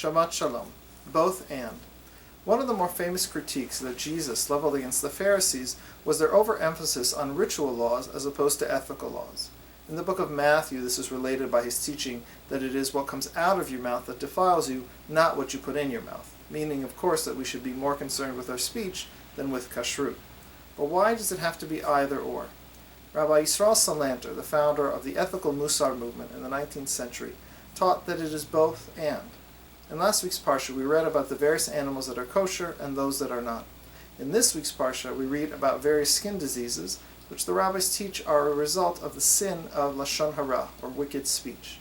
Shabbat Shalom. Both and. One of the more famous critiques that Jesus leveled against the Pharisees was their overemphasis on ritual laws as opposed to ethical laws. In the book of Matthew, this is related by his teaching that it is what comes out of your mouth that defiles you, not what you put in your mouth, meaning, of course, that we should be more concerned with our speech than with kashrut. But why does it have to be either or? Rabbi Yisrael Salanter, the founder of the ethical Musar movement in the 19th century, taught that it is both and. In last week's parsha, we read about the various animals that are kosher and those that are not. In this week's parsha, we read about various skin diseases, which the rabbis teach are a result of the sin of lashon hara, or wicked speech.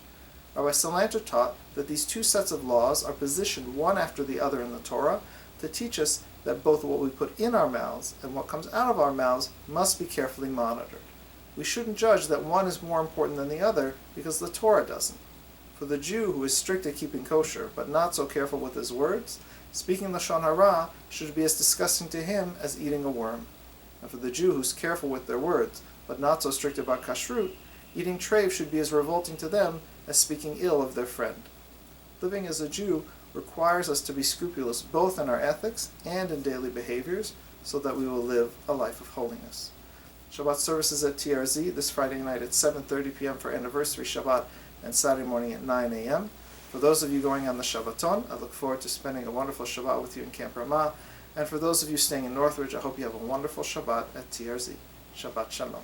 Rabbi Salanter taught that these two sets of laws are positioned one after the other in the Torah to teach us that both what we put in our mouths and what comes out of our mouths must be carefully monitored. We shouldn't judge that one is more important than the other because the Torah doesn't. For the Jew who is strict at keeping kosher, but not so careful with his words, speaking lashon hara should be as disgusting to him as eating a worm. And for the Jew who's careful with their words, but not so strict about kashrut, eating treif should be as revolting to them as speaking ill of their friend. Living as a Jew requires us to be scrupulous both in our ethics and in daily behaviors, so that we will live a life of holiness. Shabbat services at TRZ this Friday night at 7:30 p.m. for Anniversary Shabbat, and Saturday morning at 9 a.m. For those of you going on the Shabbaton, I look forward to spending a wonderful Shabbat with you in Camp Ramah. And for those of you staying in Northridge, I hope you have a wonderful Shabbat at TRZ. Shabbat Shalom.